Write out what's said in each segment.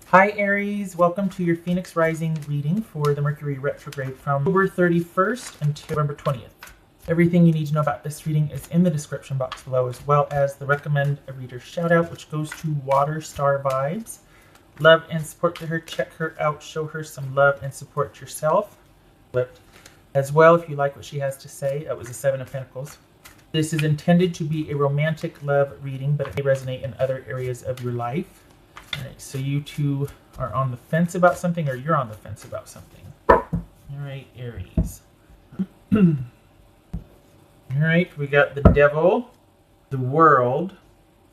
Hi Aries, welcome to your Phoenix Rising reading for the Mercury retrograde from October 31st until November 20th. Everything you need to know about this reading is in the description box below, as well as the recommend a reader shout out, which goes to Water Star Vibes. Love and support to her, check her out, show her some love and support yourself. As well, if you like what she has to say, that was a Seven of Pentacles. This is intended to be a romantic love reading, but it may resonate in other areas of your life. All right, so you two are on the fence about something, or you're on the fence about something. All right, Aries. All right, we got the Devil, the World,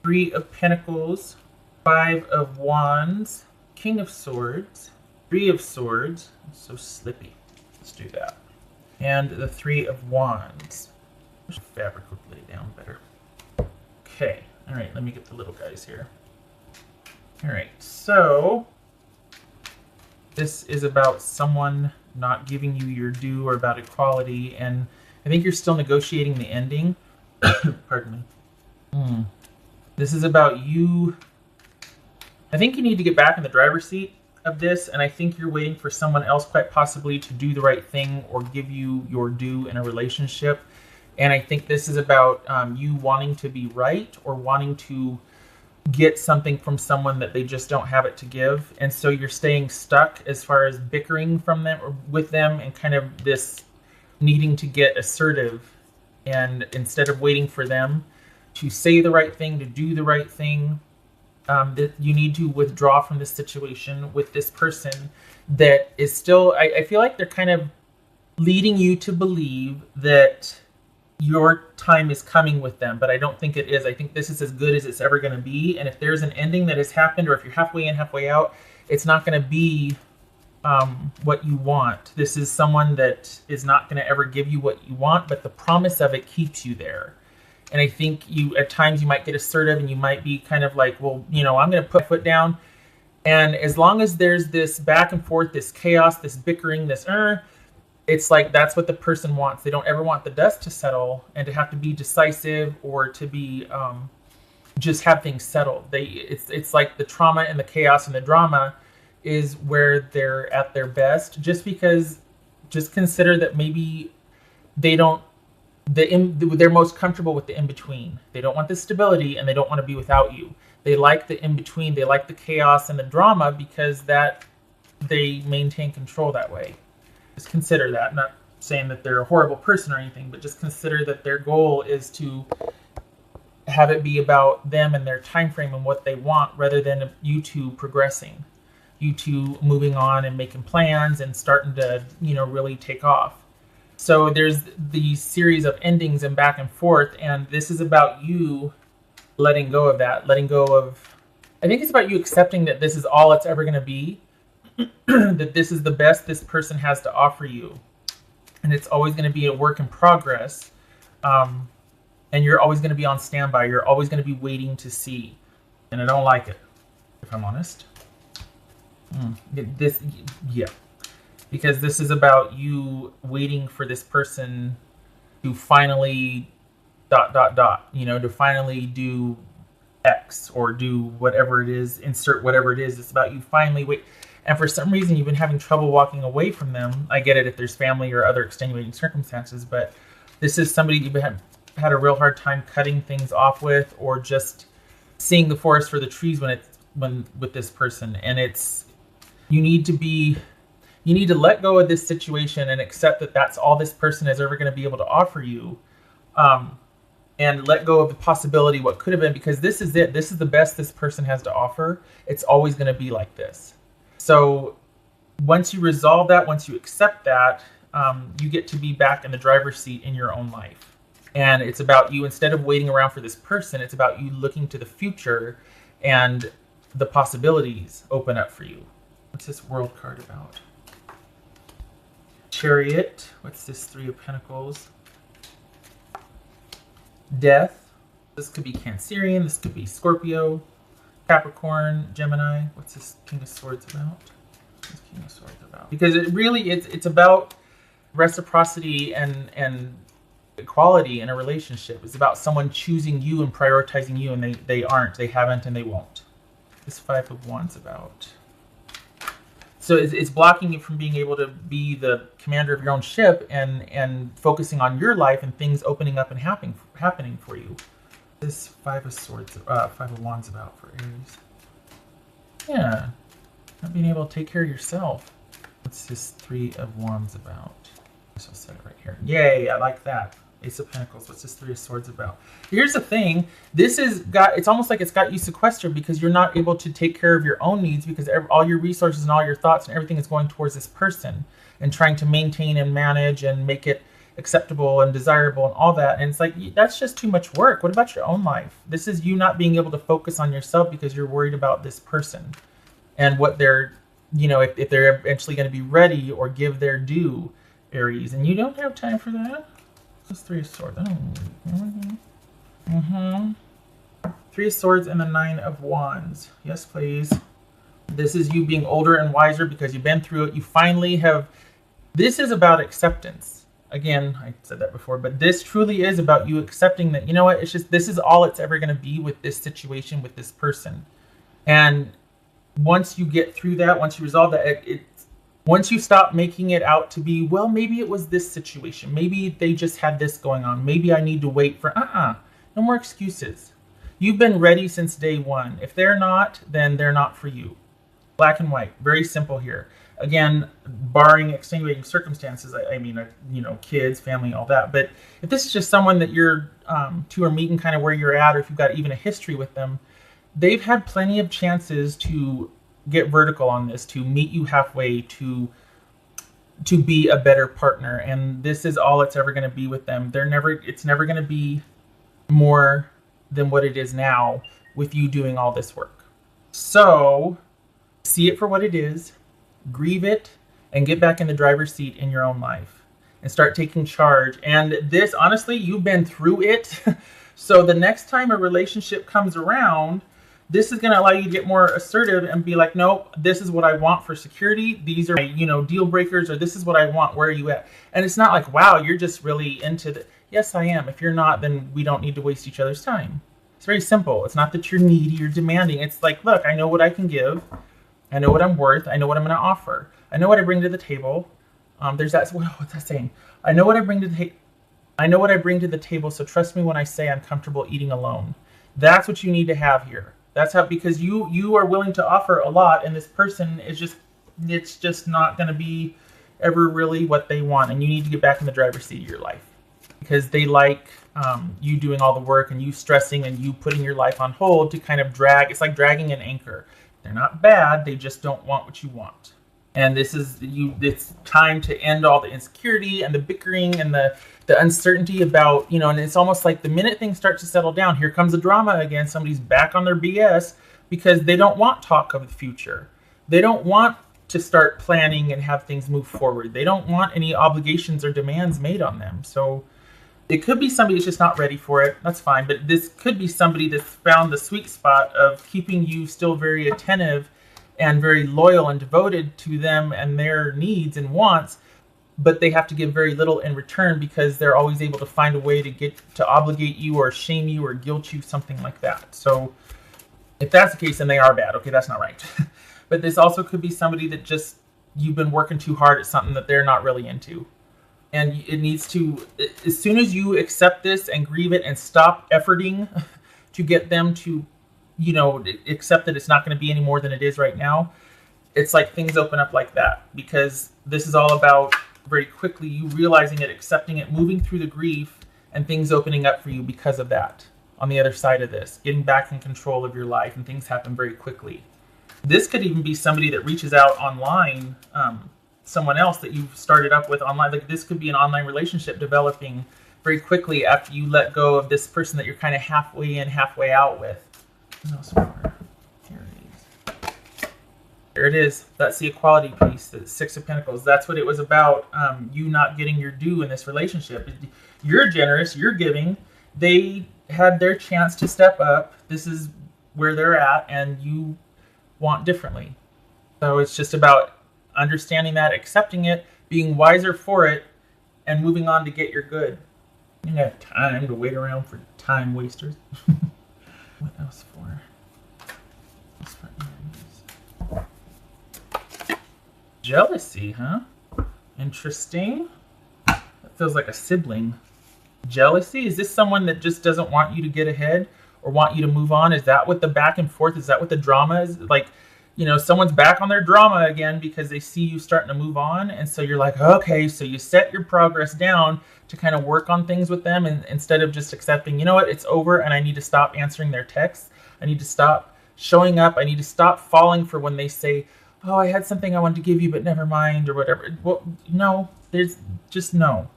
Three of Pentacles, Five of Wands, King of Swords, Three of Swords. So slippy. Let's do that. And the Three of Wands. Fabric would lay down better. Okay. All right, let me get the little guys here. All right, so this is about someone not giving you your due, or about equality, and I think you're still negotiating the ending. Pardon me. This is about you. I think you need to get back in the driver's seat of this, and I think you're waiting for someone else, quite possibly, to do the right thing or give you your due in a relationship. And I think this is about you wanting to be right, or wanting to get something from someone that they just don't have it to give, and so you're staying stuck as far as bickering from them or with them, and kind of this needing to get assertive, and instead of waiting for them to say the right thing, to do the right thing, that you need to withdraw from this situation with this person that is still, I feel like they're kind of leading you to believe that your time is coming with them, but I don't think it is. I think this is as good as it's ever going to be, and if there's an ending that has happened, or if you're halfway in, halfway out, it's not going to be what you want. This is someone that is not going to ever give you what you want, but the promise of it keeps you there. And I think you, at times, you might get assertive, and you might be kind of like, well, you know, I'm going to put my foot down, and as long as there's this back and forth, this chaos, this bickering, this it's like that's what the person wants. They don't ever want the dust to settle and to have to be decisive, or to be just have things settled. It's like the trauma and the chaos and the drama is where they're at their best. Just consider that maybe they're most comfortable with the in between. They don't want the stability, and they don't want to be without you. They like the in between. They like the chaos and the drama, because that they maintain control that way. Just consider that. I'm not saying that they're a horrible person or anything, but just consider that their goal is to have it be about them and their time frame and what they want, rather than you two progressing, you two moving on and making plans and starting to, you know, really take off. So there's these series of endings and back and forth, and this is about you letting go of that, I think it's about you accepting that this is all it's ever going to be. That this is the best this person has to offer you, and it's always going to be a work in progress, and you're always going to be on standby. You're always going to be waiting to see, and I don't like it, if I'm honest. Because this is about you waiting for this person to finally ... you know, to finally do X, or do whatever it is, insert whatever it is. It's about you finally wait. And for some reason, you've been having trouble walking away from them. I get it if there's family or other extenuating circumstances, but this is somebody you've had a real hard time cutting things off with, or just seeing the forest for the trees when with this person. And you need to let go of this situation and accept that that's all this person is ever going to be able to offer you, and let go of the possibility what could have been, because this is it. This is the best this person has to offer. It's always going to be like this. So once you resolve that, once you accept that, you get to be back in the driver's seat in your own life. And it's about you, instead of waiting around for this person, it's about you looking to the future, and the possibilities open up for you. What's this World card about? Chariot. What's this Three of Pentacles? Death. This could be Cancerian. This could be Scorpio, Capricorn, Gemini. What's this King of Swords about? What's King of Swords about? Because it's about reciprocity and equality in a relationship. It's about someone choosing you and prioritizing you, and they aren't, they haven't, and they won't. This Five of Wands about. So it's blocking you from being able to be the commander of your own ship and focusing on your life and things opening up and happening for you. This Five of Swords, Five of Wands about for Aries. Yeah, not being able to take care of yourself. What's this Three of Wands about? So I'll set it right here. Yay, I like that. Ace of Pentacles. What's this Three of Swords about? Here's the thing. This is it's almost like it's got you sequestered because you're not able to take care of your own needs because all your resources and all your thoughts and everything is going towards this person and trying to maintain and manage and make it acceptable and desirable and all that. And it's like, that's just too much work. What about your own life? This is you not being able to focus on yourself because you're worried about this person and what they're, if they're eventually going to be ready or give their due, Aries. And you don't have time for that. Three of Swords. Three of Swords and the Nine of Wands. Yes, please. This is you being older and wiser because you've been through it. You finally have. This is about acceptance. Again, I said that before, but this truly is about you accepting that, you know what, it's just, this is all it's ever going to be with this situation, with this person. And once you get through that, once you resolve that, once you stop making it out to be, well, maybe it was this situation. Maybe they just had this going on. Maybe I need to wait for, no more excuses. You've been ready since day one. If they're not, then they're not for you. Black and white. Very simple here. Again, barring extenuating circumstances, I mean, kids, family, all that. But if this is just someone that you're two are meeting kind of where you're at, or if you've got even a history with them, they've had plenty of chances to get vertical on this, to meet you halfway, to be a better partner. And this is all it's ever going to be with them. It's never going to be more than what it is now with you doing all this work. So see it for what it is, grieve it, and get back in the driver's seat in your own life and start taking charge. And this, honestly, you've been through it. So the next time a relationship comes around, this is going to allow you to get more assertive and be like, no, this is what I want for security. These are my, deal breakers, or this is what I want. Where are you at? And it's not like, wow, you're just really into the, yes, I am. If you're not, then we don't need to waste each other's time. It's very simple. It's not that you're needy or demanding. It's like, look, I know what I can give. I know what I'm worth. I know what I'm going to offer. I know what I bring to the table. There's that, what's that saying? I know what I bring to the table. So trust me when I say I'm comfortable eating alone. That's what you need to have here. That's how, because you are willing to offer a lot, and this person is it's just not going to be ever really what they want, and you need to get back in the driver's seat of your life because they like you doing all the work and you stressing and you putting your life on hold to kind of drag. It's like dragging an anchor. They're not bad. They just don't want what you want. And this is it's time to end all the insecurity and the bickering and the uncertainty about, and it's almost like the minute things start to settle down, here comes the drama again. Somebody's back on their BS because they don't want talk of the future. They don't want to start planning and have things move forward. They don't want any obligations or demands made on them. So it could be somebody that's just not ready for it. That's fine. But this could be somebody that's found the sweet spot of keeping you still very attentive and very loyal and devoted to them and their needs and wants, but they have to give very little in return because they're always able to find a way to obligate you or shame you or guilt you, something like that. So if that's the case, then they are bad. Okay, that's not right. But this also could be somebody that just, you've been working too hard at something that they're not really into. And it needs to, as soon as you accept this and grieve it and stop efforting to get them to, accept that it's not going to be any more than it is right now, it's like things open up like that, because this is all about very quickly you realizing it, accepting it, moving through the grief, and things opening up for you because of that. On the other side of this, getting back in control of your life, and things happen very quickly. This could even be somebody that reaches out online, someone else that you've started up with online. Like this could be an online relationship developing very quickly after you let go of this person that you're kind of halfway in, halfway out with. What else more? There it is. That's the equality piece, the Six of Pentacles. That's what it was about, you not getting your due in this relationship. You're generous, you're giving. They had their chance to step up. This is where they're at, and you want differently. So it's just about understanding that, accepting it, being wiser for it, and moving on to get your good. You don't have time to wait around for time wasters. What else for? Jealousy, huh? Interesting. That feels like a sibling. Jealousy? Is this someone that just doesn't want you to get ahead or want you to move on? Is that what the back and forth, is that what the drama is? Like, you know, someone's back on their drama again because they see you starting to move on. And so you're like, okay, so you set your progress down to kind of work on things with them, and instead of just accepting, you know what, it's over and I need to stop answering their texts. I need to stop showing up. I need to stop falling for when they say, oh, I had something I wanted to give you, but never mind, or whatever. Well, no, there's just no.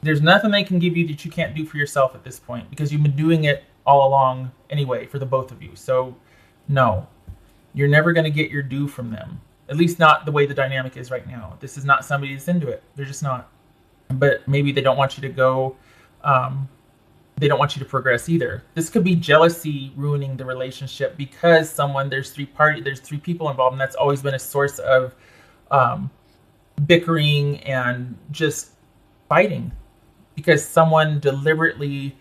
There's nothing they can give you that you can't do for yourself at this point, because you've been doing it all along anyway for the both of you. So no, you're never going to get your due from them, at least not the way the dynamic is right now. This is not somebody that's into it. They're just not. But maybe they don't want you to go. They don't want you to progress either. This could be jealousy ruining the relationship because there's three people involved, and that's always been a source of bickering and just fighting, because someone deliberately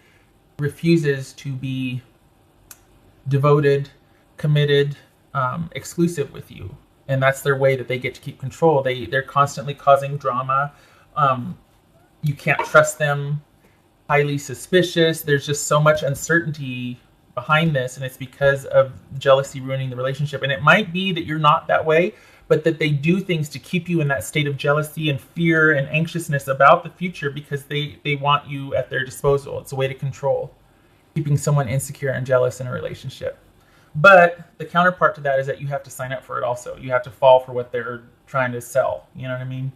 refuses to be devoted, committed, exclusive with you. And that's their way that they get to keep control. They're constantly causing drama. You can't trust them, highly suspicious. There's just so much uncertainty behind this, and it's because of jealousy ruining the relationship. And it might be that you're not that way, but that they do things to keep you in that state of jealousy and fear and anxiousness about the future because they want you at their disposal. It's a way to control, keeping someone insecure and jealous in a relationship. But the counterpart to that is that you have to sign up for it also. You have to fall for what they're trying to sell. You know what I mean?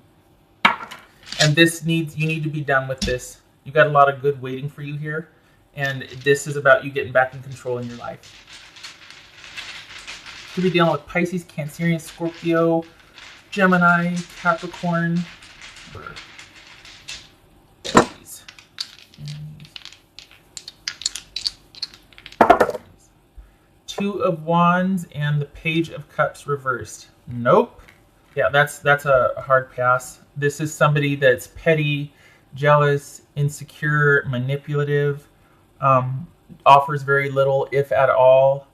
And you need to be done with this. You've got a lot of good waiting for you here. And this is about you getting back in control in your life. Could be dealing with Pisces, Cancerian, Scorpio, Gemini, Capricorn, or Aries. Two of Wands and the Page of Cups reversed. Nope. Yeah, that's a hard pass. This is somebody that's petty, jealous, insecure, manipulative, offers very little, if at all,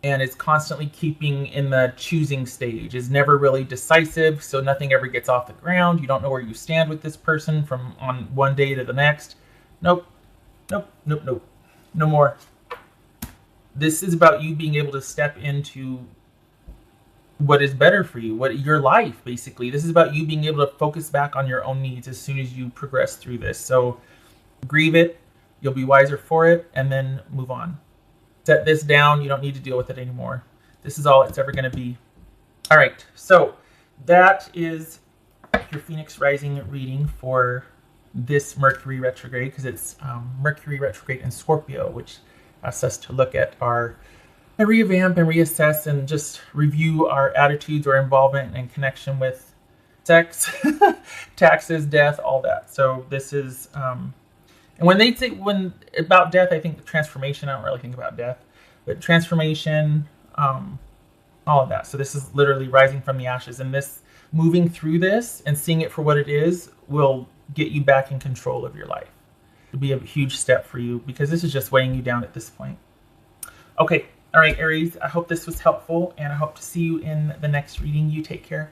and is constantly keeping in the choosing stage, is never really decisive, so nothing ever gets off the ground. You don't know where you stand with this person from on one day to the next. Nope. Nope. Nope. Nope. No more. This is about you being able to step into what is better for you, what your life, basically. This is about you being able to focus back on your own needs as soon as you progress through this. So grieve it, you'll be wiser for it, and then move on. Set this down. You don't need to deal with it anymore. This is all it's ever going to be. All right, so that is your Phoenix Rising reading for this Mercury retrograde, because it's Mercury retrograde in Scorpio, which asks us to look at and revamp and reassess and just review our attitudes or involvement and connection with sex, taxes, death, all that. So this is, and when about death, I think the transformation, I don't really think about death, but transformation, all of that. So this is literally rising from the ashes, and this moving through this and seeing it for what it is will get you back in control of your life. It'll be a huge step for you because this is just weighing you down at this point. Okay. All right, Aries, I hope this was helpful, and I hope to see you in the next reading. You take care.